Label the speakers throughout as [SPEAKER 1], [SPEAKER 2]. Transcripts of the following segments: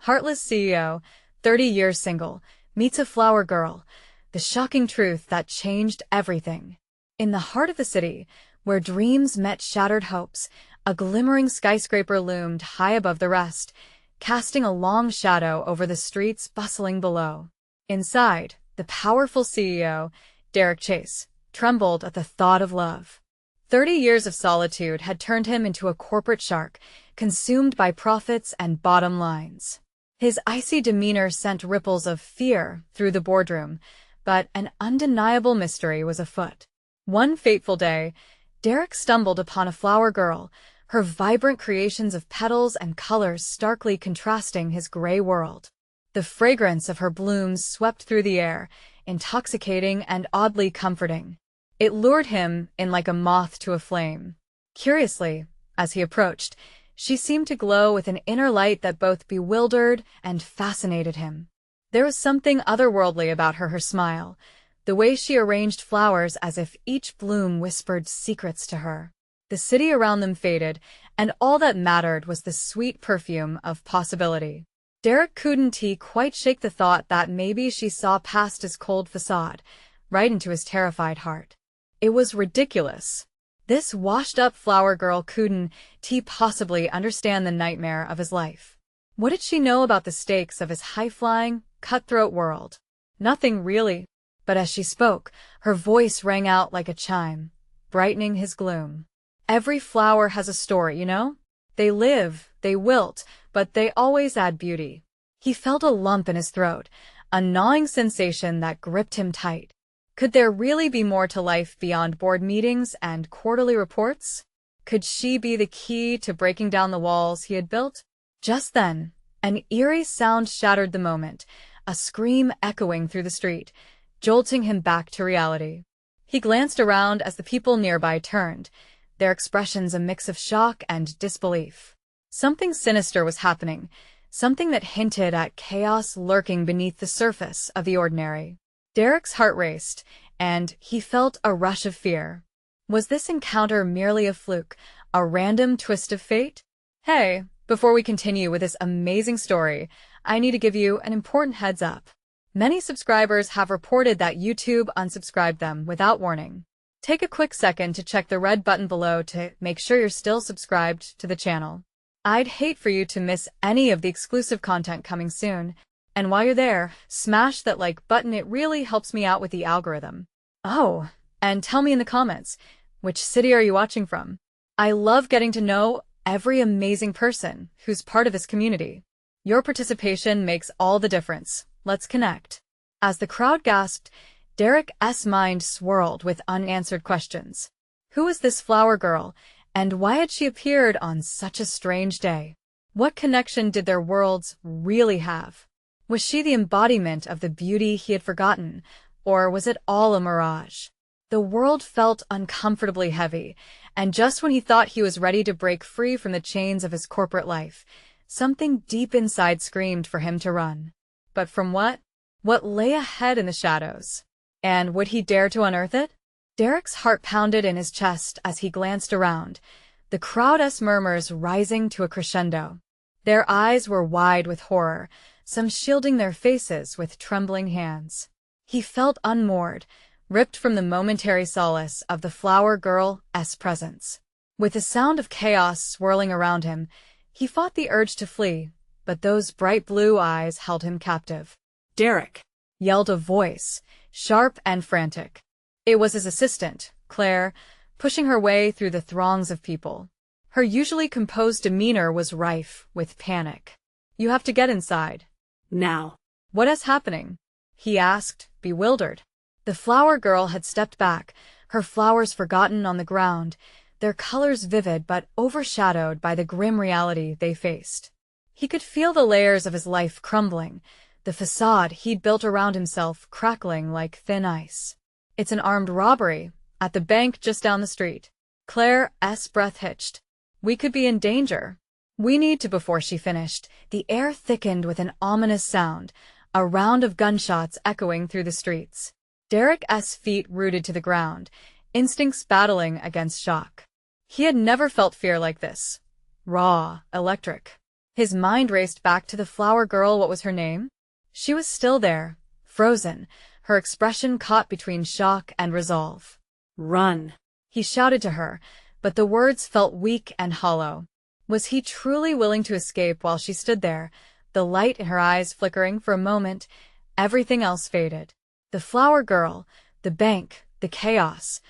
[SPEAKER 1] Heartless CEO, 30 years single, meets a flower girl. The shocking truth that changed everything. In the heart of the city, where dreams met shattered hopes, a glimmering skyscraper loomed high above the rest, casting a long shadow over the streets bustling below. Inside, the powerful CEO, Derek Chase, trembled at the thought of love. 30 years of solitude had turned him into a corporate shark, consumed by profits and bottom lines. His icy demeanor sent ripples of fear through the boardroom, but an undeniable mystery was afoot. One fateful day, Derek stumbled upon a flower girl, her vibrant creations of petals and colors starkly contrasting his gray world. The fragrance of her blooms swept through the air, intoxicating and oddly comforting. It lured him in like a moth to a flame. Curiously, as he approached, she seemed to glow with an inner light that both bewildered and fascinated him. There was something otherworldly about her smile, the way she arranged flowers as if each bloom whispered secrets to her. The city around them faded, and all that mattered was the sweet perfume of possibility. Derek couldn't quite shake the thought that maybe she saw past his cold facade, right into his terrified heart. It was ridiculous. This washed-up flower girl couldn't possibly understand the nightmare of his life. What did she know about the stakes of his high-flying, cutthroat world? Nothing really. But as she spoke, her voice rang out like a chime, brightening his gloom. Every flower has a story, you know? They live, they wilt, but they always add beauty. He felt a lump in his throat, a gnawing sensation that gripped him tight. Could there really be more to life beyond board meetings and quarterly reports? Could she be the key to breaking down the walls he had built? Just then, an eerie sound shattered the moment, a scream echoing through the street, jolting him back to reality. He glanced around as the people nearby turned, their expressions a mix of shock and disbelief. Something sinister was happening, something that hinted at chaos lurking beneath the surface of the ordinary. Derek's heart raced, and he felt a rush of fear. Was this encounter merely a fluke, a random twist of fate? Hey, before we continue with this amazing story, I need to give you an important heads up. Many subscribers have reported that YouTube unsubscribed them without warning. Take a quick second to check the red button below to make sure you're still subscribed to the channel. I'd hate for you to miss any of the exclusive content coming soon. And while you're there, smash that like button, it really helps me out with the algorithm. Oh, and tell me in the comments, which city are you watching from? I love getting to know every amazing person who's part of this community. Your participation makes all the difference. Let's connect. As the crowd gasped, Derek's mind swirled with unanswered questions. Who was this flower girl, and why had she appeared on such a strange day? What connection did their worlds really have? Was she the embodiment of the beauty he had forgotten, or was it all a mirage? The world felt uncomfortably heavy, and just when he thought he was ready to break free from the chains of his corporate life, something deep inside screamed for him to run. But from what? What lay ahead in the shadows? And would he dare to unearth it? Derek's heart pounded in his chest as he glanced around, the crowd's murmurs rising to a crescendo. Their eyes were wide with horror, some shielding their faces with trembling hands. He felt unmoored, ripped from the momentary solace of the flower girl's presence. With the sound of chaos swirling around him, he fought the urge to flee, but those bright blue eyes held him captive.
[SPEAKER 2] Derek!
[SPEAKER 1] Yelled a voice, sharp and frantic. It was his assistant, Claire, pushing her way through the throngs of people. Her usually composed demeanor was rife with panic. You have to get inside.
[SPEAKER 2] Now.
[SPEAKER 1] What is happening? He asked, bewildered. The flower girl had stepped back, her flowers forgotten on the ground, their colors vivid but overshadowed by the grim reality they faced. He could feel the layers of his life crumbling, the facade he'd built around himself crackling like thin ice. It's an armed robbery, at the bank just down the street. Claire's breath hitched. We could be in danger. We need to. Before she finished, the air thickened with an ominous sound, a round of gunshots echoing through the streets. Derek's feet rooted to the ground, instincts battling against shock. He had never felt fear like this. Raw, electric. His mind raced back to the flower girl. What was her name? She was still there, frozen, her expression caught between shock and resolve.
[SPEAKER 2] Run!
[SPEAKER 1] He shouted to her, but the words felt weak and hollow. Was he truly willing to escape while she stood there, the light in her eyes flickering for a moment? Everything else faded. The flower girl, the bank, the chaos,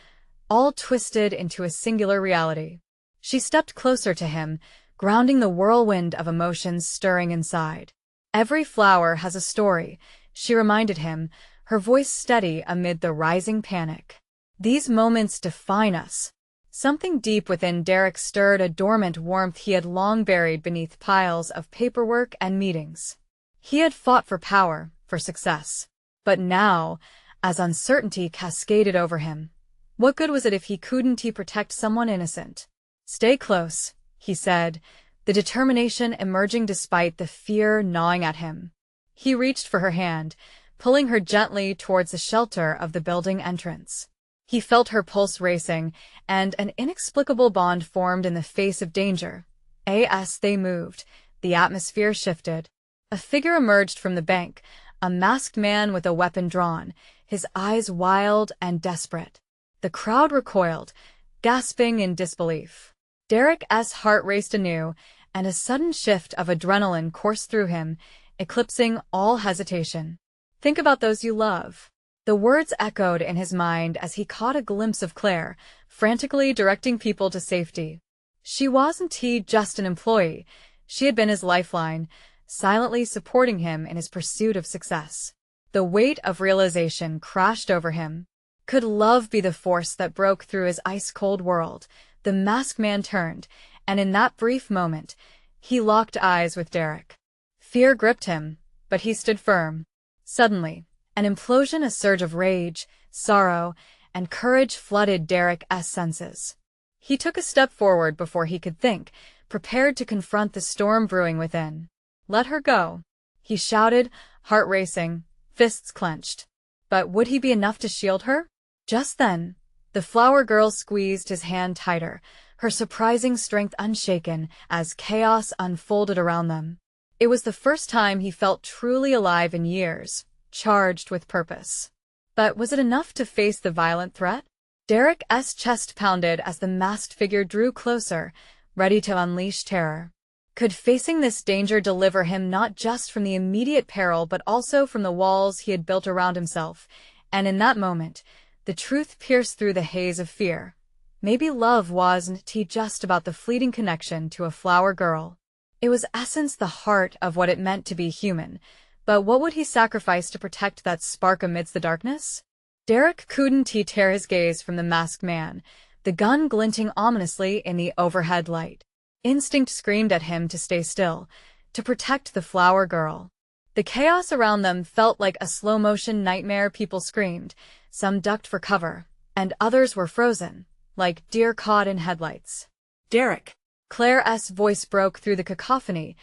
[SPEAKER 1] all twisted into a singular reality. She stepped closer to him, grounding the whirlwind of emotions stirring inside. Every flower has a story, she reminded him, her voice steady amid the rising panic. These moments define us. Something deep within Derek stirred a dormant warmth he had long buried beneath piles of paperwork and meetings. He had fought for power, for success. But now, as uncertainty cascaded over him, what good was it if he couldn't protect someone innocent? Stay close, he said, the determination emerging despite the fear gnawing at him. He reached for her hand, pulling her gently towards the shelter of the building entrance. He felt her pulse racing, and an inexplicable bond formed in the face of danger. As they moved, the atmosphere shifted. A figure emerged from the bank, a masked man with a weapon drawn, his eyes wild and desperate. The crowd recoiled, gasping in disbelief. Derek's heart raced anew, and a sudden shift of adrenaline coursed through him, eclipsing all hesitation. Think about those you love. The words echoed in his mind as he caught a glimpse of Claire, frantically directing people to safety. She wasn't just an employee, she had been his lifeline, silently supporting him in his pursuit of success. The weight of realization crashed over him. Could love be the force that broke through his ice-cold world? The masked man turned, and in that brief moment, he locked eyes with Derek. Fear gripped him, but he stood firm. Suddenly, an implosion, a surge of rage, sorrow, and courage flooded Derek's senses. He took a step forward before he could think, prepared to confront the storm brewing within. Let her go, he shouted, heart racing, fists clenched. But would he be enough to shield her? Just then, the flower girl squeezed his hand tighter, her surprising strength unshaken as chaos unfolded around them. It was the first time he felt truly alive in years, charged with purpose. But was it enough to face the violent threat? Derek's chest pounded as the masked figure drew closer, ready to unleash terror. Could facing this danger deliver him not just from the immediate peril but also from the walls he had built around himself? And in that moment, the truth pierced through the haze of fear. Maybe love wasn't just about the fleeting connection to a flower girl. It was essence, the heart of what it meant to be human. But what would he sacrifice to protect that spark amidst the darkness? Derek couldn't tear his gaze from the masked man, the gun glinting ominously in the overhead light. Instinct screamed at him to stay still, to protect the flower girl. The chaos around them felt like a slow-motion nightmare. People screamed, some ducked for cover, and others were frozen, like deer caught in headlights.
[SPEAKER 2] Derek!
[SPEAKER 1] Claire's voice broke through the cacophony,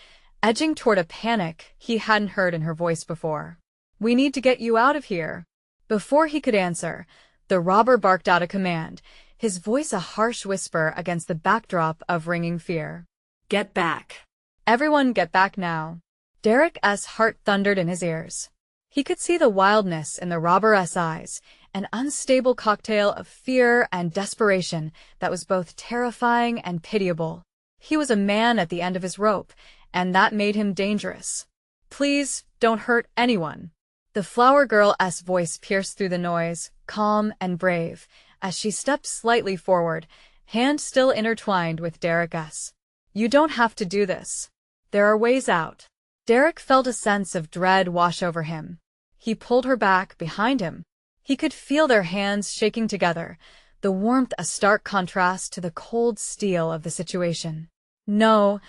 [SPEAKER 1] edging toward a panic he hadn't heard in her voice before. We need to get you out of here. Before he could answer, the robber barked out a command, his voice a harsh whisper against the backdrop of ringing fear.
[SPEAKER 2] Get back!
[SPEAKER 1] Everyone get back now. Derek's heart thundered in his ears. He could see the wildness in the robber's eyes, an unstable cocktail of fear and desperation that was both terrifying and pitiable. He was a man at the end of his rope, and that made him dangerous. Please, don't hurt anyone. The flower girl's voice pierced through the noise, calm and brave, as she stepped slightly forward, hand still intertwined with Derek's. You don't have to do this. There are ways out. Derek felt a sense of dread wash over him. He pulled her back behind him. He could feel their hands shaking together, the warmth a stark contrast to the cold steel of the situation. No,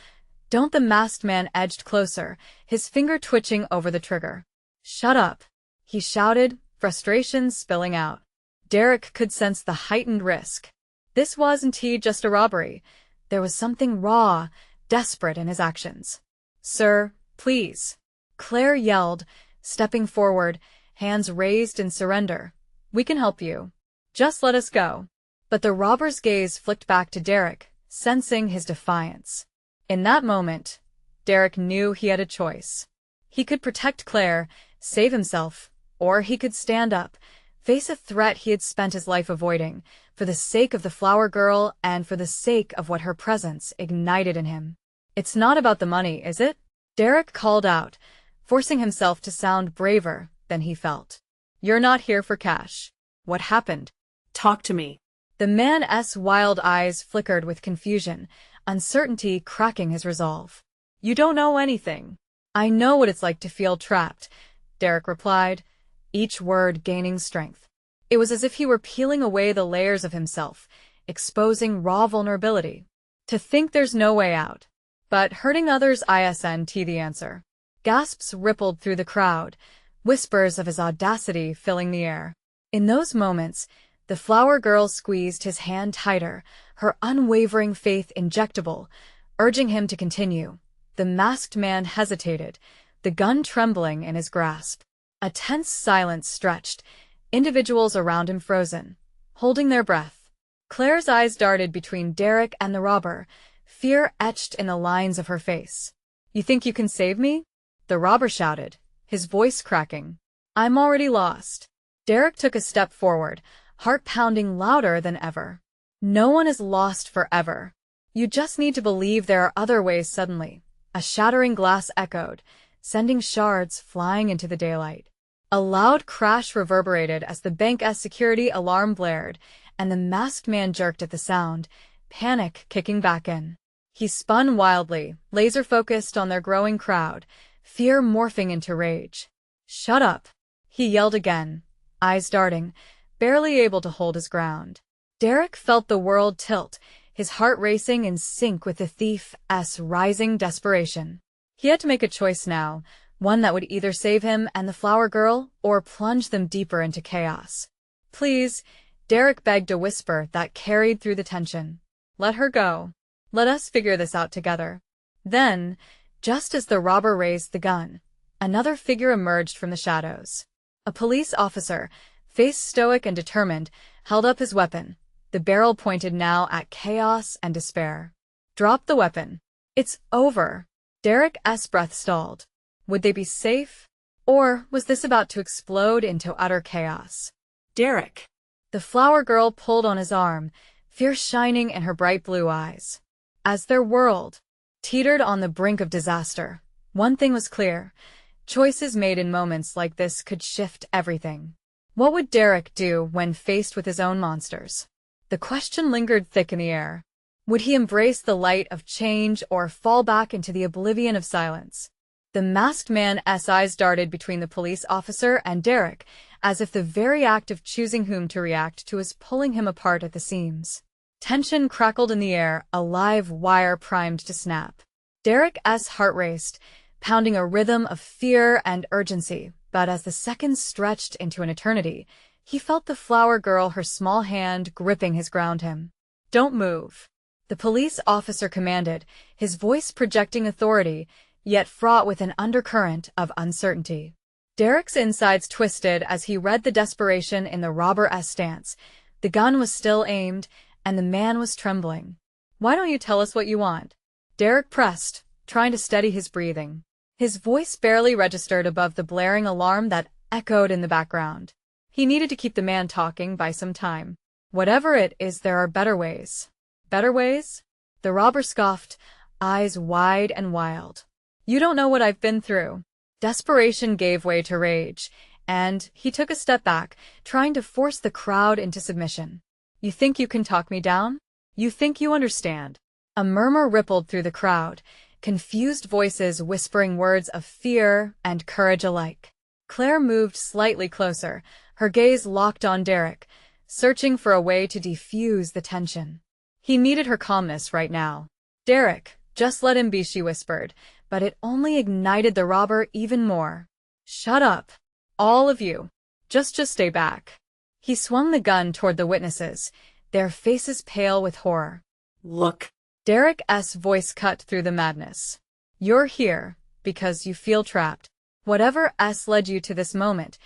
[SPEAKER 1] don't. The masked man edged closer, his finger twitching over the trigger. Shut up, he shouted, frustration spilling out. Derek could sense the heightened risk. This wasn't just a robbery. There was something raw, desperate in his actions. Sir, please, Claire yelled, stepping forward, hands raised in surrender. We can help you. Just let us go. But the robber's gaze flicked back to Derek, sensing his defiance. In that moment, Derek knew he had a choice. He could protect Claire, save himself, or he could stand up, face a threat he had spent his life avoiding, for the sake of the flower girl and for the sake of what her presence ignited in him. "It's not about the money, is it?" Derek called out, forcing himself to sound braver than he felt. "You're not here for cash. What happened?"
[SPEAKER 2] Talk to me.
[SPEAKER 1] The man's wild eyes flickered with confusion, uncertainty cracking his resolve. "You don't know anything." "I know what it's like to feel trapped," Derek replied, each word gaining strength. It was as if he were peeling away the layers of himself, exposing raw vulnerability. "To think there's no way out. But hurting others isn't the answer." Gasps rippled through the crowd, whispers of his audacity filling the air. In those moments, the flower girl squeezed his hand tighter, her unwavering faith injectable, urging him to continue. The masked man hesitated, the gun trembling in his grasp. A tense silence stretched, individuals around him frozen, holding their breath. Claire's eyes darted between Derek and the robber, fear etched in the lines of her face. "You think you can save me?" the robber shouted, his voice cracking. "I'm already lost." Derek took a step forward, heart pounding louder than ever. "No one is lost forever. You just need to believe there are other ways." Suddenly, a shattering glass echoed, sending shards flying into the daylight. A loud crash reverberated as the bank's security alarm blared, and the masked man jerked at the sound, panic kicking back in. He spun wildly, laser-focused on their growing crowd, fear morphing into rage. "Shut up," he yelled again, eyes darting, barely able to hold his ground. Derek felt the world tilt, his heart racing in sync with the thief's rising desperation. He had to make a choice now, one that would either save him and the flower girl or plunge them deeper into chaos. "Please," Derek begged, a whisper that carried through the tension. "Let her go. Let us figure this out together." Then, just as the robber raised the gun, another figure emerged from the shadows. A police officer, face stoic and determined, held up his weapon, the barrel pointed now at chaos and despair. "Drop the weapon. It's over." Derek's breath stalled. Would they be safe? Or was this about to explode into utter chaos?
[SPEAKER 2] Derek.
[SPEAKER 1] The flower girl pulled on his arm, fear shining in her bright blue eyes. As their world teetered on the brink of disaster, one thing was clear. Choices made in moments like this could shift everything. What would Derek do when faced with his own monsters? The question lingered thick in the air. Would he embrace the light of change or fall back into the oblivion of silence? The masked man's eyes darted between the police officer and Derek, as if the very act of choosing whom to react to was pulling him apart at the seams. Tension crackled in the air, a live wire primed to snap. Derek's heart raced, pounding a rhythm of fear and urgency, but as the seconds stretched into an eternity, he felt the flower girl, her small hand gripping his, ground him. "Don't move," the police officer commanded, his voice projecting authority, yet fraught with an undercurrent of uncertainty. Derek's insides twisted as he read the desperation in the robber's stance. The gun was still aimed, and the man was trembling. "Why don't you tell us what you want?" Derek pressed, trying to steady his breathing. His voice barely registered above the blaring alarm that echoed in the background. He needed to keep the man talking by some time. "Whatever it is, there are better ways." "Better ways?" The robber scoffed, eyes wide and wild. "You don't know what I've been through." Desperation gave way to rage, and he took a step back, trying to force the crowd into submission. "You think you can talk me down? You think you understand?" A murmur rippled through the crowd, confused voices whispering words of fear and courage alike. Claire moved slightly closer, her gaze locked on Derek, searching for a way to defuse the tension. He needed her calmness right now. "Derek, just let him be," she whispered, but it only ignited the robber even more. "Shut up. All of you. Just stay back." He swung the gun toward the witnesses, their faces pale with horror.
[SPEAKER 2] "Look."
[SPEAKER 1] Derek's voice cut through the madness. "You're here because you feel trapped. Whatever led you to this moment,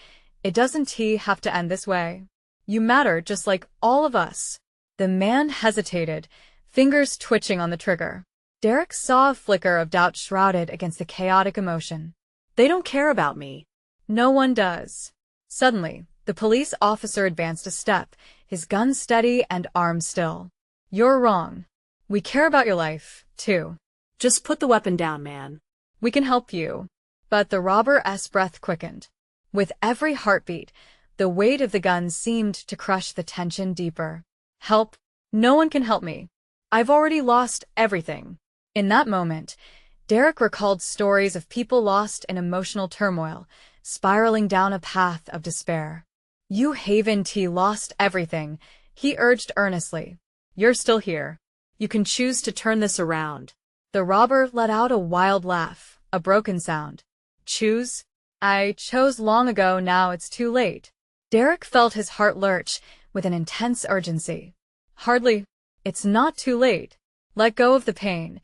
[SPEAKER 1] it doesn't have to end this way. You matter just like all of us." The man hesitated, fingers twitching on the trigger. Derek saw a flicker of doubt shrouded against the chaotic emotion.
[SPEAKER 2] They don't care about me.
[SPEAKER 1] No one does. Suddenly, the police officer advanced a step, his gun steady and arm still. You're wrong. We care about your life, too.
[SPEAKER 2] Just put the weapon down, man.
[SPEAKER 1] We can help you. But the robber's breath quickened. With every heartbeat, the weight of the gun seemed to crush the tension deeper. Help? No one can help me. I've already lost everything. In that moment, Derek recalled stories of people lost in emotional turmoil, spiraling down a path of despair. You haven't lost everything, he urged earnestly. You're still here.
[SPEAKER 2] You can choose to turn this around.
[SPEAKER 1] The robber let out a wild laugh, a broken sound. Choose? I chose long ago, now it's too late. Derek felt his heart lurch with an intense urgency. Hardly. It's not too late. Let go of the pain.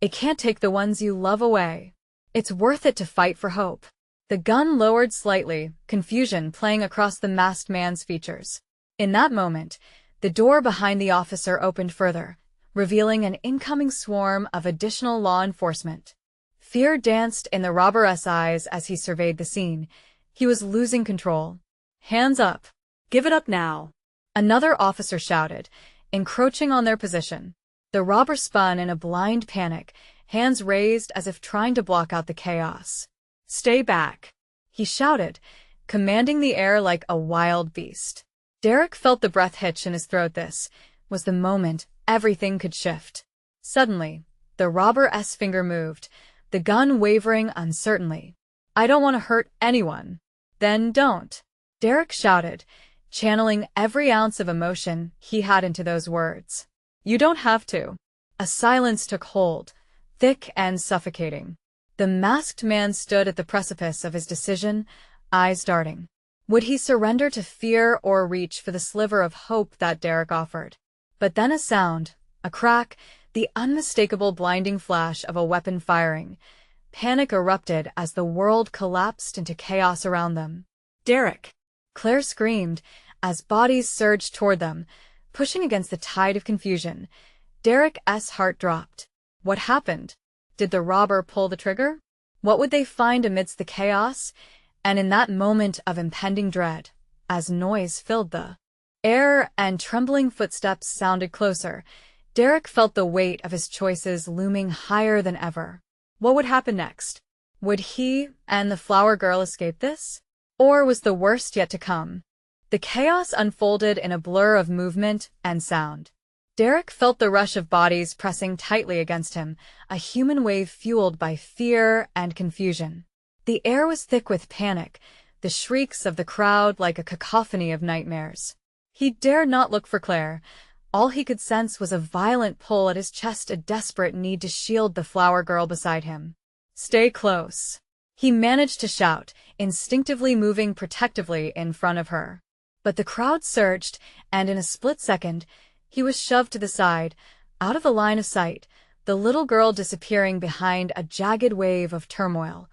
[SPEAKER 1] It can't take the ones you love away. It's worth it to fight for hope. The gun lowered slightly, confusion playing across the masked man's features. In that moment, the door behind the officer opened further, revealing an incoming swarm of additional law enforcement. Fear danced in the robber's eyes as he surveyed the scene. He was losing control. Hands up.
[SPEAKER 2] Give it up now.
[SPEAKER 1] Another officer shouted, encroaching on their position. The robber spun in a blind panic, hands raised as if trying to block out the chaos. Stay back, he shouted, commanding the air like a wild beast. Derek felt the breath hitch in his throat. This was the moment everything could shift. Suddenly, the robber's finger moved, the gun wavering uncertainly. I don't want to hurt anyone. Then don't, Derek shouted, channeling every ounce of emotion he had into those words. You don't have to. A silence took hold, thick and suffocating. The masked man stood at the precipice of his decision, eyes darting. Would he surrender to fear or reach for the sliver of hope that Derek offered? But then a sound, a crack, the unmistakable blinding flash of a weapon firing. Panic erupted as the world collapsed into chaos around them.
[SPEAKER 2] Derek!
[SPEAKER 1] Claire screamed as bodies surged toward them, pushing against the tide of confusion. Derek's heart dropped. What happened? Did the robber pull the trigger? What would they find amidst the chaos? And in that moment of impending dread, as noise filled the air and trembling footsteps sounded closer, Derek felt the weight of his choices looming higher than ever. What would happen next? Would he and the flower girl escape this? Or was the worst yet to come? The chaos unfolded in a blur of movement and sound. Derek felt the rush of bodies pressing tightly against him, a human wave fueled by fear and confusion. The air was thick with panic, the shrieks of the crowd like a cacophony of nightmares. He dared not look for Claire. All he could sense was a violent pull at his chest, a desperate need to shield the flower girl beside him. Stay close, he managed to shout, instinctively moving protectively in front of her. But the crowd surged, and in a split second, he was shoved to the side, out of the line of sight, the little girl disappearing behind a jagged wave of turmoil.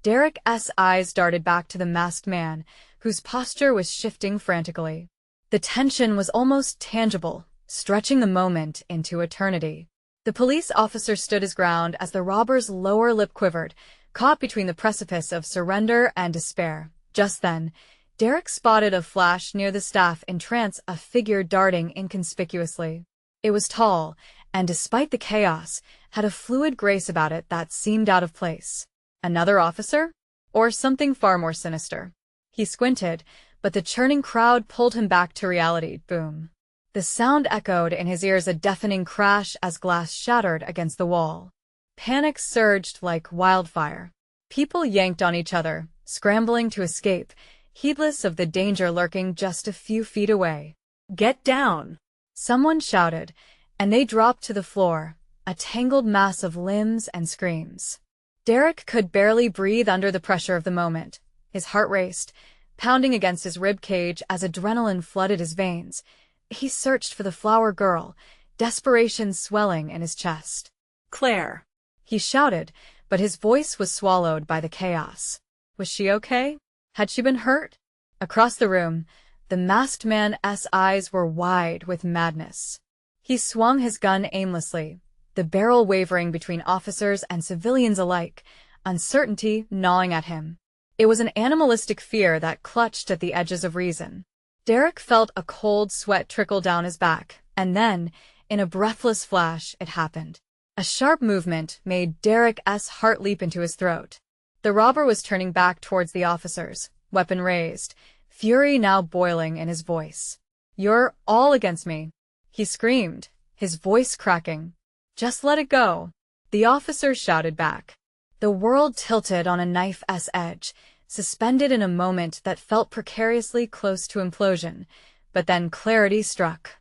[SPEAKER 1] Derek's eyes darted back to the masked man, whose posture was shifting frantically. The tension was almost tangible, stretching the moment into eternity. The police officer stood his ground as the robber's lower lip quivered, caught between the precipice of surrender and despair. Just then, Derek spotted a flash near the staff entrance, a figure darting inconspicuously. It was tall, and despite the chaos, had a fluid grace about it that seemed out of place. Another officer? Or something far more sinister? He squinted, but the churning crowd pulled him back to reality. Boom. The sound echoed in his ears, a deafening crash as glass shattered against the wall. Panic surged like wildfire. People yanked on each other, scrambling to escape, heedless of the danger lurking just a few feet away.
[SPEAKER 2] Get down!
[SPEAKER 1] Someone shouted, and they dropped to the floor, a tangled mass of limbs and screams. Derek could barely breathe under the pressure of the moment. His heart raced, pounding against his rib cage as adrenaline flooded his veins. He searched for the flower girl, desperation swelling in his chest.
[SPEAKER 2] Claire!
[SPEAKER 1] He shouted, but his voice was swallowed by the chaos. Was she okay? Had she been hurt? Across the room, the masked man's eyes were wide with madness. He swung his gun aimlessly, the barrel wavering between officers and civilians alike, uncertainty gnawing at him. It was an animalistic fear that clutched at the edges of reason. Derek felt a cold sweat trickle down his back, and then, in a breathless flash, it happened. A sharp movement made Derek's heart leap into his throat. The robber was turning back towards the officers, weapon raised, fury now boiling in his voice. "You're all against me," he screamed, his voice cracking. "Just let it go," the officers shouted back. The world tilted on a knife's edge, suspended in a moment that felt precariously close to implosion, but then clarity struck.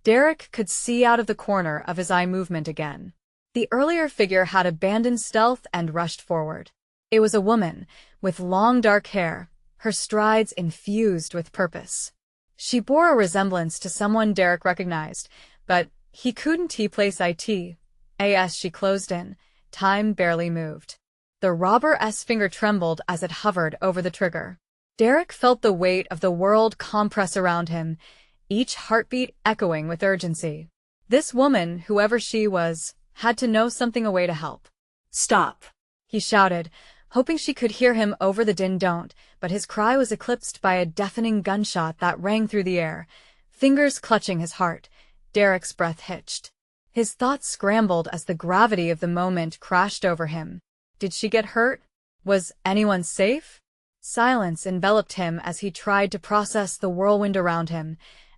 [SPEAKER 1] Derek could see out of the corner of his eye movement again. The earlier figure had abandoned stealth and rushed forward. It was a woman, with long dark hair, her strides infused with purpose. She bore a resemblance to someone Derek recognized, but he couldn't place it. As she closed in, time barely moved. The robber's finger trembled as it hovered over the trigger. Derek felt the weight of the world compress around him, each heartbeat echoing with urgency. This woman, whoever she was, had to know something, a way to help.
[SPEAKER 2] "Stop,"
[SPEAKER 1] he shouted, hoping she could hear him over the din don't, but his cry was eclipsed by a deafening gunshot that rang through the air. Fingers clutching his heart, Derek's breath hitched. His thoughts scrambled as the gravity of the moment crashed over him. Did she get hurt? Was anyone safe? Silence enveloped him as he tried to process the whirlwind around him,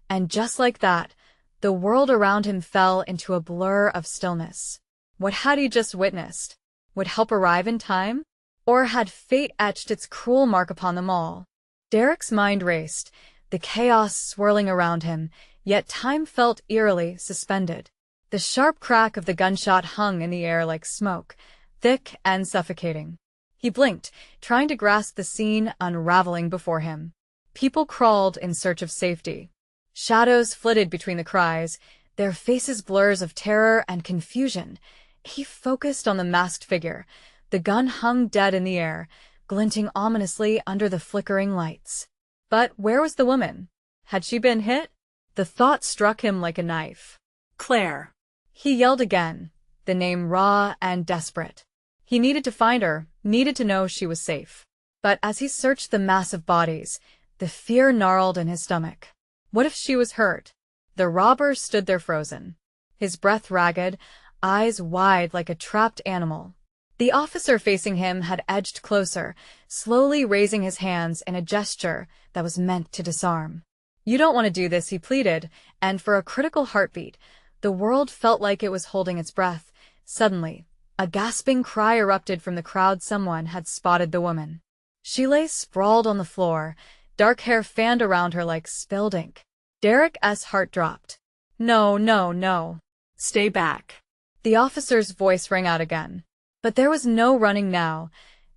[SPEAKER 1] and just like that, the world around him fell into a blur of stillness. What had he just witnessed? Would help arrive in time? Or had fate etched its cruel mark upon them all? Derek's mind raced, the chaos swirling around him, yet time felt eerily suspended. The sharp crack of the gunshot hung in the air like smoke, thick and suffocating. He blinked, trying to grasp the scene unraveling before him. People crawled in search of safety. Shadows flitted between the cries, their faces blurs of terror and confusion. He focused on the masked figure. The gun hung dead in the air, glinting ominously under the flickering lights. But where was the woman? Had she been hit? The thought struck him like a knife.
[SPEAKER 2] "Claire."
[SPEAKER 1] He yelled again, the name raw and desperate. He needed to find her, needed to know she was safe. But as he searched the mass of bodies, the fear gnarled in his stomach. What if she was hurt? The robber stood there frozen, his breath ragged, eyes wide like a trapped animal. The officer facing him had edged closer, slowly raising his hands in a gesture that was meant to disarm. "You don't want to do this," he pleaded, and for a critical heartbeat, the world felt like it was holding its breath. Suddenly, a gasping cry erupted from the crowd. Someone had spotted the woman. She lay sprawled on the floor, dark hair fanned around her like spilled ink. Derek's heart dropped. "No, no, no.
[SPEAKER 2] "Stay back."
[SPEAKER 1] The officer's voice rang out again. But there was no running now.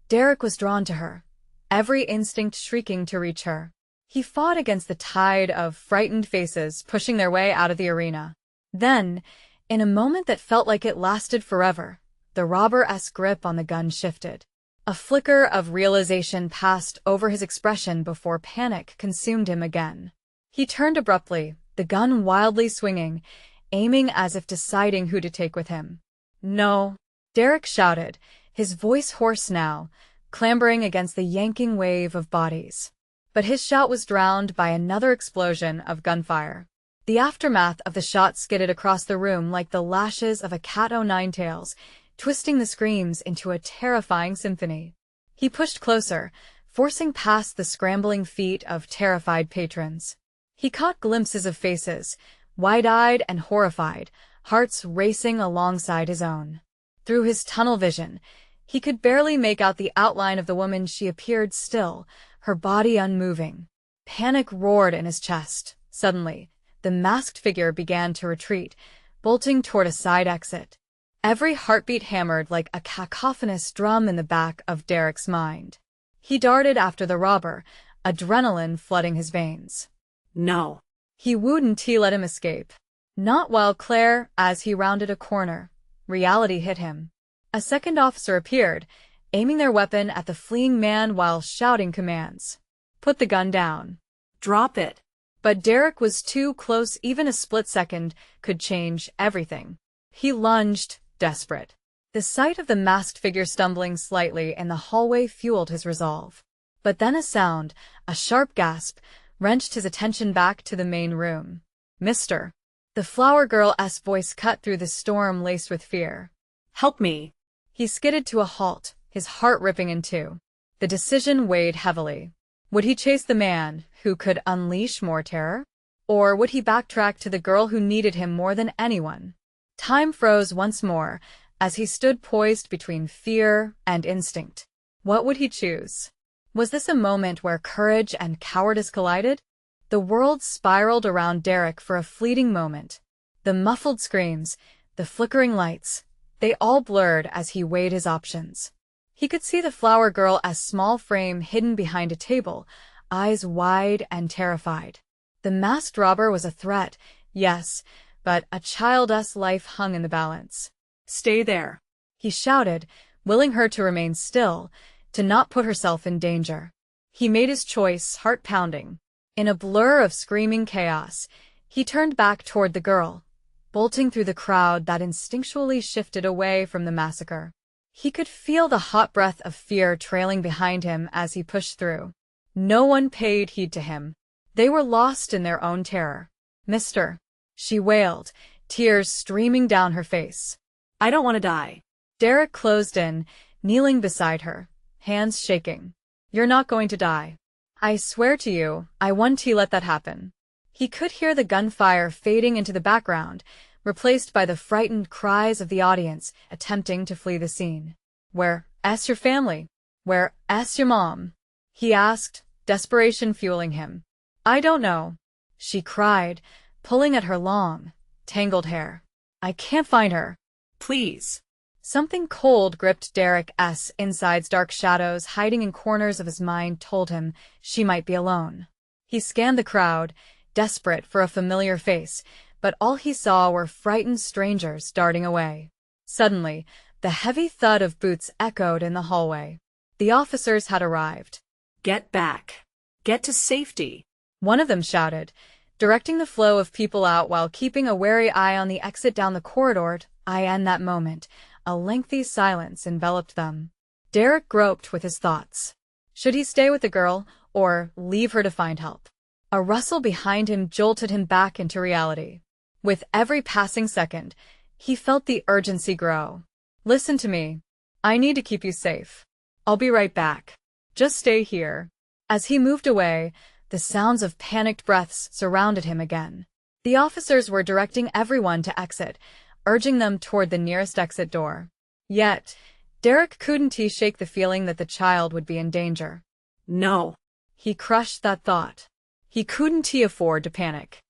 [SPEAKER 1] Derek was drawn to her, every instinct shrieking to reach her. He fought against the tide of frightened faces pushing their way out of the arena. Then, in a moment that felt like it lasted forever, the robber's grip on the gun shifted. A flicker of realization passed over his expression before panic consumed him again. He turned abruptly, the gun wildly swinging, aiming as if deciding who to take with him. "No," Derek shouted, his voice hoarse now, clambering against the yanking wave of bodies. But his shout was drowned by another explosion of gunfire. The aftermath of the shot skidded across the room like the lashes of a cat o' nine tails, twisting the screams into a terrifying symphony. He pushed closer, forcing past the scrambling feet of terrified patrons. He caught glimpses of faces, wide-eyed and horrified, hearts racing alongside his own. Through his tunnel vision, he could barely make out the outline of the woman. She appeared still, her body unmoving. Panic roared in his chest. Suddenly, the masked figure began to retreat, bolting toward a side exit. Every heartbeat hammered like a cacophonous drum in the back of Derek's mind. He darted after the robber, adrenaline flooding his veins.
[SPEAKER 2] "No."
[SPEAKER 1] He wouldn't let him escape. Not while Claire, as he rounded a corner. Reality hit him. A second officer appeared, aiming their weapon at the fleeing man while shouting commands. "Put the gun down."
[SPEAKER 2] "Drop it."
[SPEAKER 1] But Derek was too close. Even a split second could change everything. He lunged, desperate. The sight of the masked figure stumbling slightly in the hallway fueled his resolve. But then a sound, a sharp gasp, wrenched his attention back to the main room. "Mister." The flower girl's voice cut through the storm laced with fear.
[SPEAKER 2] Help me.
[SPEAKER 1] He skidded to a halt, his heart ripping in two. The decision weighed heavily. Would he chase the man who could unleash more terror? Or would he backtrack to the girl who needed him more than anyone? Time froze once more, as he stood poised between fear and instinct. What would he choose? Was this a moment where courage and cowardice collided? The world spiraled around Derek for a fleeting moment. The muffled screams, the flickering lights, they all blurred as he weighed his options. He could see the flower girl's small frame hidden behind a table, eyes wide and terrified. The masked robber was a threat, yes, but a child's life hung in the balance.
[SPEAKER 2] Stay there.
[SPEAKER 1] He shouted, willing her to remain still, to not put herself in danger. He made his choice, heart pounding. In a blur of screaming chaos, he turned back toward the girl, bolting through the crowd that instinctually shifted away from the massacre. He could feel the hot breath of fear trailing behind him as he pushed through. No one paid heed to him. They were lost in their own terror. "Mister," she wailed, tears streaming down her face.
[SPEAKER 2] I don't want to die.
[SPEAKER 1] Derek closed in, kneeling beside her, hands shaking. "You're not going to die. I swear to you, I won't let that happen." He could hear the gunfire fading into the background, replaced by the frightened cries of the audience attempting to flee the scene. "Where's your family? Where's your mom?" he asked, desperation fueling him. "I don't know," she cried, pulling at her long, tangled hair. "I can't find her."
[SPEAKER 2] Please.
[SPEAKER 1] Something cold gripped Derek's insides. Dark shadows hiding in corners of his mind told him she might be alone. He scanned the crowd, desperate for a familiar face, but all he saw were frightened strangers darting away. Suddenly, the heavy thud of boots echoed in the hallway. The officers had arrived.
[SPEAKER 2] Get back. Get to safety.
[SPEAKER 1] One of them shouted, directing the flow of people out while keeping a wary eye on the exit down the corridor. In that moment, a lengthy silence enveloped them. Derek groped with his thoughts. Should he stay with the girl, or leave her to find help? A rustle behind him jolted him back into reality. With every passing second, he felt the urgency grow. "Listen to me. I need to keep you safe. I'll be right back. Just stay here." As he moved away, the sounds of panicked breaths surrounded him again. The officers were directing everyone to exit, urging them toward the nearest exit door. Yet, Derek couldn't shake the feeling that the child would be in danger.
[SPEAKER 2] No.
[SPEAKER 1] He crushed that thought. He couldn't afford to panic.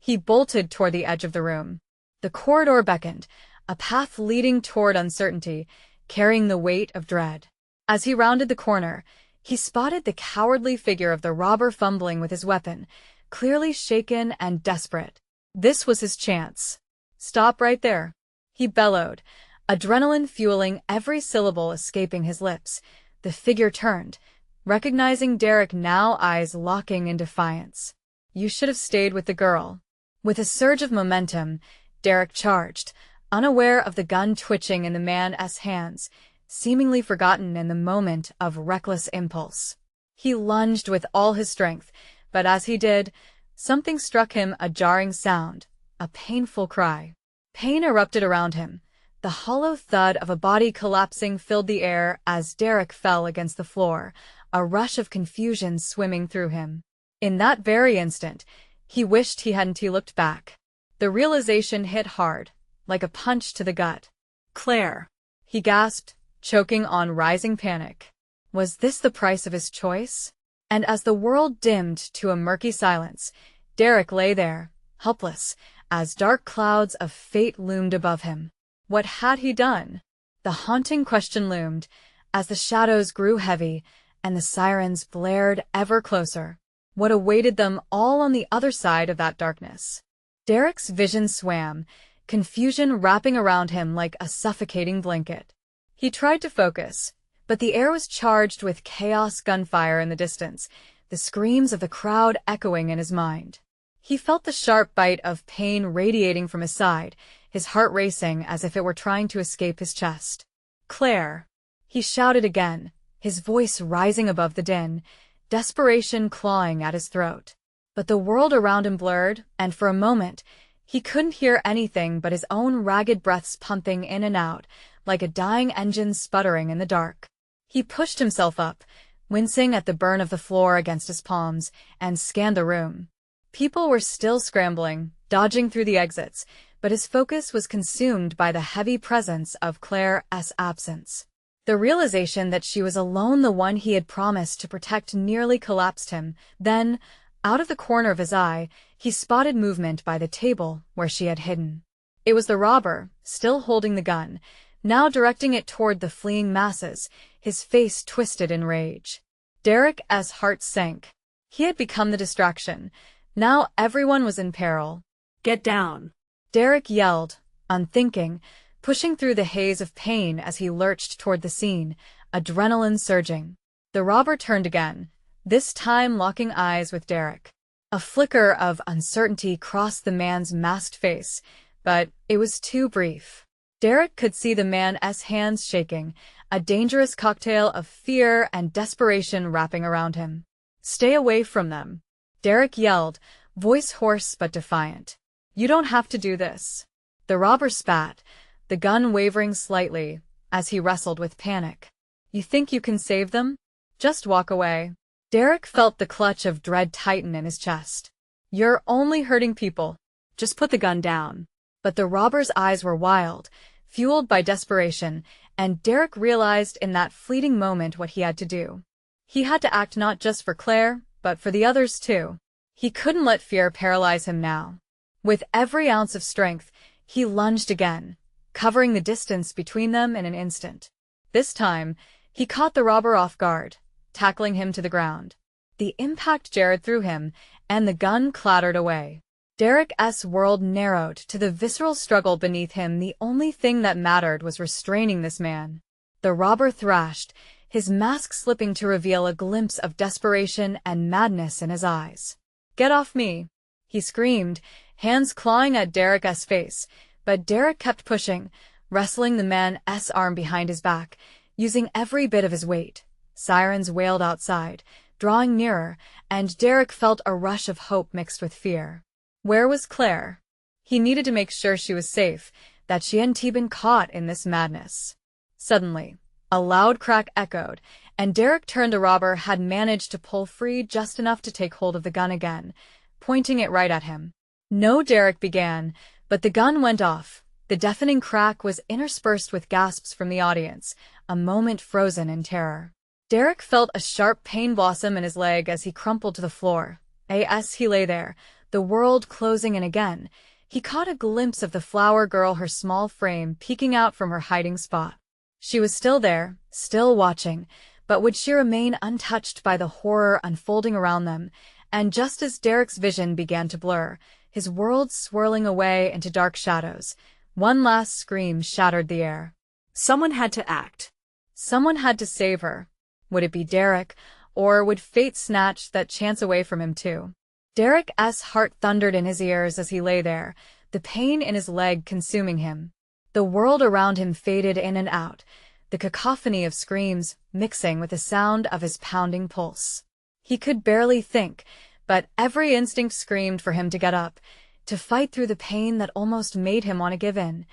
[SPEAKER 1] He bolted toward the edge of the room. The corridor beckoned, a path leading toward uncertainty, carrying the weight of dread. As he rounded the corner, he spotted the cowardly figure of the robber fumbling with his weapon, clearly shaken and desperate. This was his chance. "Stop right there," he bellowed, adrenaline fueling every syllable escaping his lips. The figure turned, recognizing Derek now, eyes locking in defiance. "You should have stayed with the girl." With a surge of momentum, Derek charged, unaware of the gun twitching in the man's hands, seemingly forgotten in the moment of reckless impulse. He lunged with all his strength, but as he did, something struck him, a jarring sound, a painful cry. Pain erupted around him. The hollow thud of a body collapsing filled the air as Derek fell against the floor, a rush of confusion swimming through him. In that very instant, he wished he hadn't looked back. The realization hit hard, like a punch to the gut.
[SPEAKER 2] Claire.
[SPEAKER 1] He gasped, choking on rising panic. Was this the price of his choice? And as the world dimmed to a murky silence, Derek lay there, helpless, as dark clouds of fate loomed above him. What had he done? The haunting question loomed, as the shadows grew heavy and the sirens blared ever closer. What awaited them all on the other side of that darkness? Derek's vision swam, confusion wrapping around him like a suffocating blanket. He tried to focus, but the air was charged with chaos, gunfire in the distance, the screams of the crowd echoing in his mind. He felt the sharp bite of pain radiating from his side, his heart racing as if it were trying to escape his chest.
[SPEAKER 2] Claire.
[SPEAKER 1] He shouted again, his voice rising above the din, desperation clawing at his throat. But the world around him blurred, and for a moment, he couldn't hear anything but his own ragged breaths pumping in and out, like a dying engine sputtering in the dark. He pushed himself up, wincing at the burn of the floor against his palms, and scanned the room. People were still scrambling, dodging through the exits, but his focus was consumed by the heavy presence of Claire's absence. The realization that she was alone, the one he had promised to protect, nearly collapsed him. Then, out of the corner of his eye, he spotted movement by the table where she had hidden. It was the robber, still holding the gun, now directing it toward the fleeing masses, his face twisted in rage. Derek's heart sank. He had become the distraction. Now everyone was in peril.
[SPEAKER 2] Get down.
[SPEAKER 1] Derek yelled, unthinking, pushing through the haze of pain as he lurched toward the scene, adrenaline surging. The robber turned again, this time locking eyes with Derek. A flicker of uncertainty crossed the man's masked face, but it was too brief. Derek could see the man's hands shaking, a dangerous cocktail of fear and desperation wrapping around him. "Stay away from them," Derek yelled, voice hoarse but defiant. "You don't have to do this." The robber spat, the gun wavering slightly as he wrestled with panic. "You think you can save them? Just walk away." Derek felt the clutch of dread tighten in his chest. "You're only hurting people.
[SPEAKER 2] Just put the gun down."
[SPEAKER 1] But the robber's eyes were wild, fueled by desperation, and Derek realized in that fleeting moment what he had to do. He had to act not just for Claire, but for the others too. He couldn't let fear paralyze him now. With every ounce of strength, he lunged again, covering the distance between them in an instant. This time, he caught the robber off guard, tackling him to the ground. The impact jarred through him, and the gun clattered away. Derek's world narrowed to the visceral struggle beneath him. The only thing that mattered was restraining this man. The robber thrashed, his mask slipping to reveal a glimpse of desperation and madness in his eyes. "Get off me!" he screamed, hands clawing at Derek's face, but Derek kept pushing, wrestling the man's arm behind his back, using every bit of his weight. Sirens wailed outside, drawing nearer, and Derek felt a rush of hope mixed with fear. Where was Claire? He needed to make sure she was safe, that she hadn't been caught in this madness. Suddenly, a loud crack echoed, and Derek turned. The robber had managed to pull free just enough to take hold of the gun again, pointing it right at him. "No," Derek began, but the gun went off. The deafening crack was interspersed with gasps from the audience, a moment frozen in terror. Derek felt a sharp pain blossom in his leg as he crumpled to the floor. As he lay there, the world closing in again, he caught a glimpse of the flower girl, her small frame peeking out from her hiding spot. She was still there, still watching, but would she remain untouched by the horror unfolding around them? And just as Derek's vision began to blur, his world swirling away into dark shadows, one last scream shattered the air.
[SPEAKER 2] Someone had to act.
[SPEAKER 1] Someone had to save her. Would it be Derek, or would fate snatch that chance away from him too? Derek's heart thundered in his ears as he lay there, the pain in his leg consuming him. The world around him faded in and out, the cacophony of screams mixing with the sound of his pounding pulse. He could barely think, but every instinct screamed for him to get up, to fight through the pain that almost made him want to give in.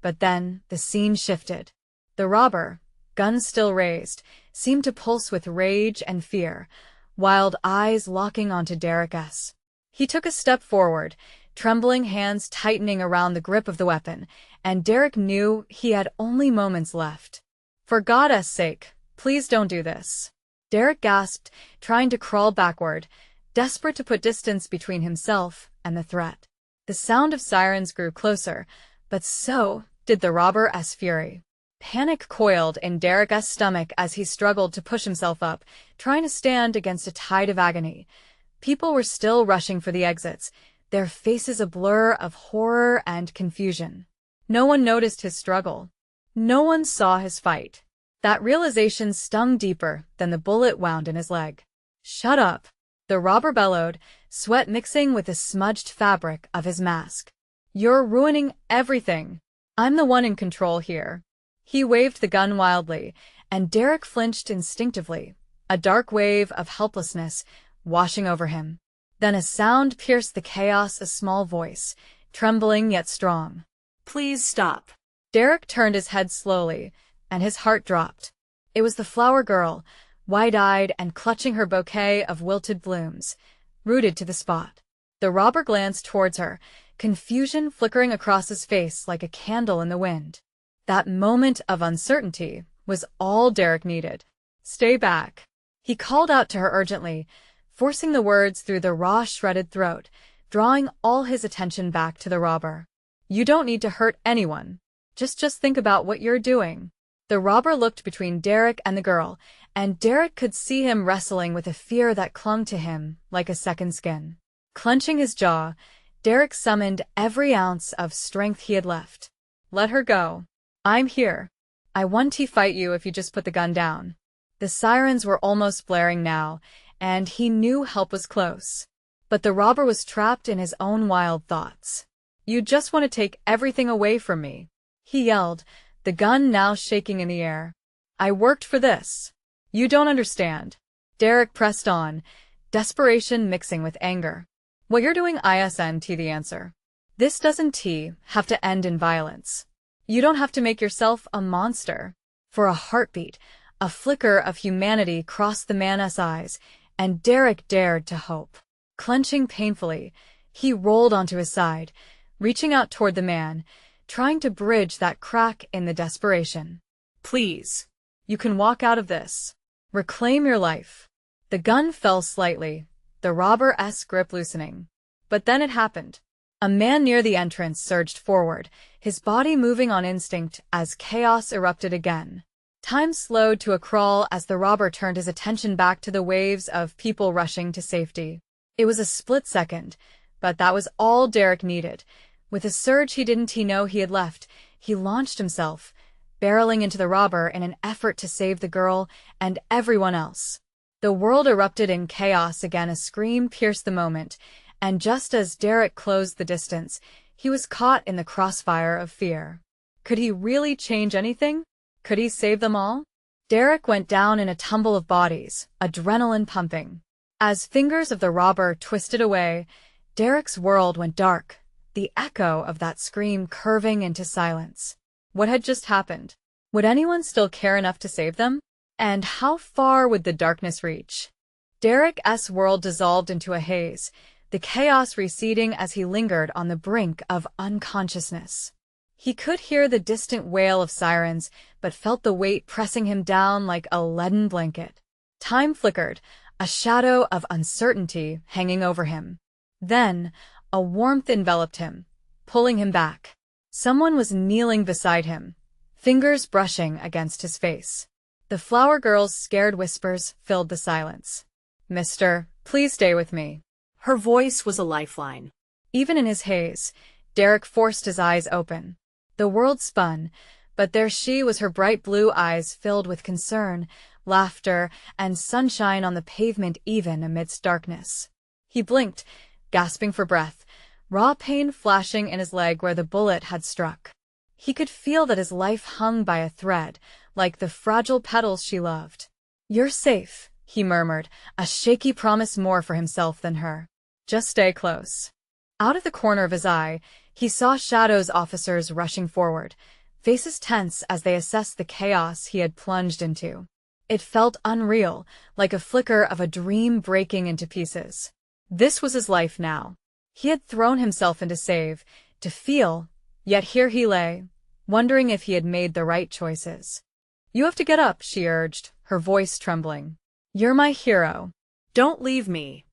[SPEAKER 1] But then the scene shifted. The robber, gun still raised, seemed to pulse with rage and fear, wild eyes locking onto Derek's. He took a step forward, trembling hands tightening around the grip of the weapon, and Derek knew he had only moments left. "For God's sake, please don't do this." Derek gasped, trying to crawl backward, desperate to put distance between himself and the threat. The sound of sirens grew closer, but so did the robber's fury. Panic coiled in Derek's stomach as he struggled to push himself up, trying to stand against a tide of agony. People were still rushing for the exits, their faces a blur of horror and confusion. No one noticed his struggle. No one saw his fight. That realization stung deeper than the bullet wound in his leg. "Shut up," the robber bellowed, sweat mixing with the smudged fabric of his mask. You're ruining everything. I'm the one in control here. He waved the gun wildly, and Derek flinched instinctively, a dark wave of helplessness washing over him. Then a sound pierced the chaos, a small voice, trembling yet strong.
[SPEAKER 2] Please stop.
[SPEAKER 1] Derek turned his head slowly, and his heart dropped. It was the flower girl, wide-eyed and clutching her bouquet of wilted blooms, rooted to the spot. The robber glanced towards her, confusion flickering across his face like a candle in the wind. That moment of uncertainty was all Derek needed. Stay back. He called out to her urgently, forcing the words through the raw, shredded throat, drawing all his attention back to the robber. You don't need to hurt anyone. Just think about what you're doing. The robber looked between Derek and the girl, and Derek could see him wrestling with a fear that clung to him like a second skin. Clenching his jaw, Derek summoned every ounce of strength he had left. Let her go. I'm here. I won't fight you if you just put the gun down. The sirens were almost blaring now, and he knew help was close. But the robber was trapped in his own wild thoughts. You just want to take everything away from me, he yelled, the gun now shaking in the air. I worked for this. You don't understand. Derek pressed on, desperation mixing with anger. What you're doing isn't the answer. This doesn't have to end in violence. You don't have to make yourself a monster. For a heartbeat, a flicker of humanity crossed the man's eyes, and Derek dared to hope. Clenching painfully, he rolled onto his side, reaching out toward the man, trying to bridge that crack in the desperation. Please. You can walk out of this. Reclaim your life. The gun fell slightly, the robber's grip loosening. But then it happened. A man near the entrance surged forward, his body moving on instinct as chaos erupted again. Time slowed to a crawl as the robber turned his attention back to the waves of people rushing to safety. It was a split second, but that was all Derek needed. With a surge he didn't know he had left, he launched himself, barreling into the robber in an effort to save the girl and everyone else. The world erupted in chaos again, a scream pierced the moment, and just as Derek closed the distance, he was caught in the crossfire of fear. Could he really change anything? Could he save them all? Derek went down in a tumble of bodies, adrenaline pumping. As fingers of the robber twisted away, Derek's world went dark, the echo of that scream curving into silence. What had just happened? Would anyone still care enough to save them? And how far would the darkness reach? Derek's world dissolved into a haze, the chaos receding as he lingered on the brink of unconsciousness. He could hear the distant wail of sirens, but felt the weight pressing him down like a leaden blanket. Time flickered, a shadow of uncertainty hanging over him. Then, a warmth enveloped him, pulling him back. Someone was kneeling beside him, fingers brushing against his face. The flower girl's scared whispers filled the silence. Mister, please stay with me.
[SPEAKER 2] Her voice was a lifeline.
[SPEAKER 1] Even in his haze, Derek forced his eyes open. The world spun, but there she was, her bright blue eyes filled with concern, laughter, and sunshine on the pavement even amidst darkness. He blinked, gasping for breath, raw pain flashing in his leg where the bullet had struck. He could feel that his life hung by a thread, like the fragile petals she loved. You're safe, he murmured, a shaky promise more for himself than her. Just stay close. Out of the corner of his eye, he saw shadows, officers rushing forward, faces tense as they assessed the chaos he had plunged into. It felt unreal, like a flicker of a dream breaking into pieces. This was his life now. He had thrown himself into save, to feel, yet here he lay, wondering if he had made the right choices. You have to get up, she urged, her voice trembling. You're my hero.
[SPEAKER 2] Don't leave me.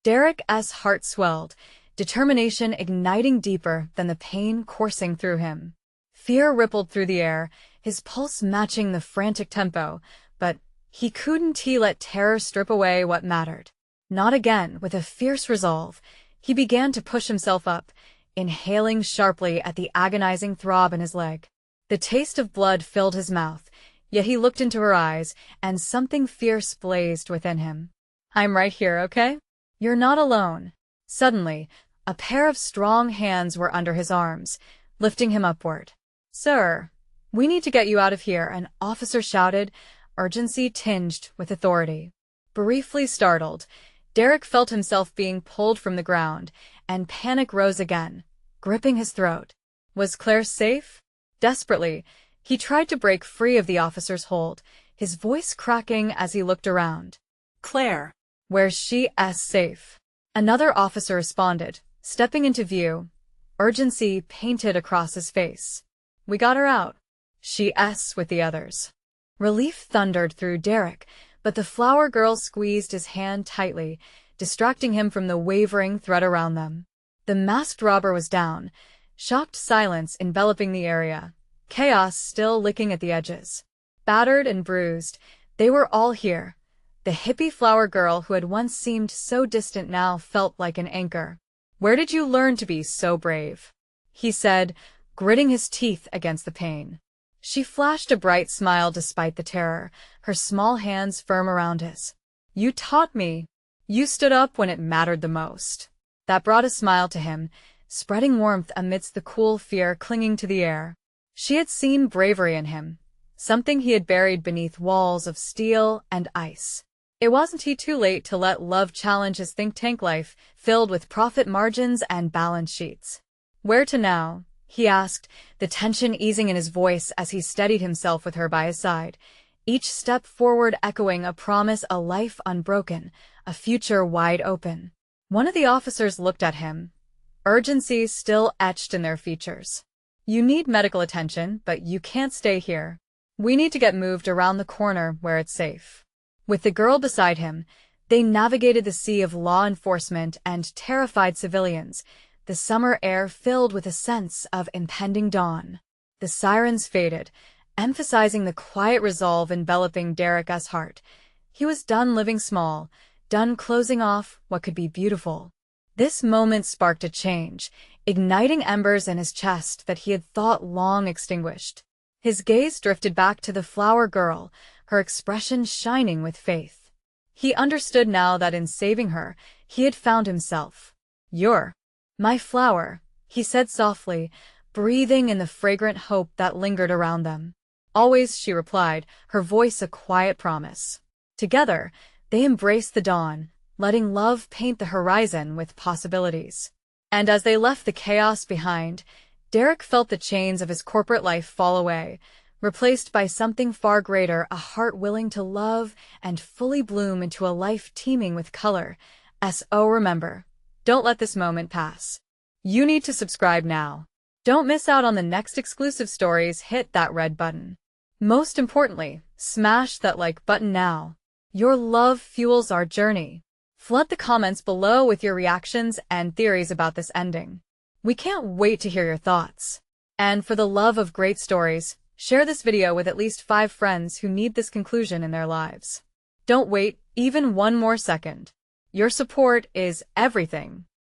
[SPEAKER 1] Derek's heart swelled, determination igniting deeper than the pain coursing through him. Fear rippled through the air, his pulse matching the frantic tempo, but he couldn't let terror strip away what mattered. Not again. With a fierce resolve, he began to push himself up, inhaling sharply at the agonizing throb in his leg. The taste of blood filled his mouth, yet he looked into her eyes, and something fierce blazed within him. I'm right here, okay? You're not alone. Suddenly, A pair of strong hands were under his arms, lifting him upward. "Sir, we need to get you out of here," an officer shouted, urgency tinged with authority. Briefly startled, Derek felt himself being pulled from the ground, and panic rose again, gripping his throat. Was Claire safe? Desperately, he tried to break free of the officer's hold, his voice cracking as he looked around.
[SPEAKER 2] Claire.
[SPEAKER 1] "Where's she safe?" Another officer responded, stepping into view, urgency painted across his face. "We got her out. She's with the others." Relief thundered through Derek, but the flower girl squeezed his hand tightly, distracting him from the wavering threat around them. The masked robber was down, shocked silence enveloping the area, chaos still licking at the edges. Battered and bruised, they were all here. The hippie flower girl who had once seemed so distant now felt like an anchor. "Where did you learn to be so brave?" he said, gritting his teeth against the pain. She flashed a bright smile despite the terror, her small hands firm around his. "You taught me. You stood up when it mattered the most." That brought a smile to him, spreading warmth amidst the cool fear clinging to the air. She had seen bravery in him, something he had buried beneath walls of steel and ice. It wasn't too late to let love challenge his think tank life, filled with profit margins and balance sheets. "Where to now?" he asked, the tension easing in his voice as he steadied himself with her by his side, each step forward echoing a promise, a life unbroken, a future wide open. One of the officers looked at him, urgency still etched in their features. "You need medical attention, but you can't stay here. We need to get moved around the corner where it's safe." With the girl beside him, they navigated the sea of law enforcement and terrified civilians, the summer air filled with a sense of impending dawn. The sirens faded, emphasizing the quiet resolve enveloping Derek's heart. He was done living small, done closing off what could be beautiful. This moment sparked a change, igniting embers in his chest that he had thought long extinguished. His gaze drifted back to the flower girl, her expression shining with faith. He understood now that in saving her, he had found himself. "You're my flower," he said softly, breathing in the fragrant hope that lingered around them. "Always," she replied, her voice a quiet promise. Together, they embraced the dawn, letting love paint the horizon with possibilities. And as they left the chaos behind, Derek felt the chains of his corporate life fall away, replaced by something far greater, a heart willing to love and fully bloom into a life teeming with color. Remember, don't let this moment pass. You need to subscribe now. Don't miss out on the next exclusive stories. Hit that red button. Most importantly, smash that like button now. Your love fuels our journey. Flood the comments below with your reactions and theories about this ending. We can't wait to hear your thoughts. And for the love of great stories, share this video with at least 5 friends who need this conclusion in their lives. Don't wait even one more second. Your support is everything.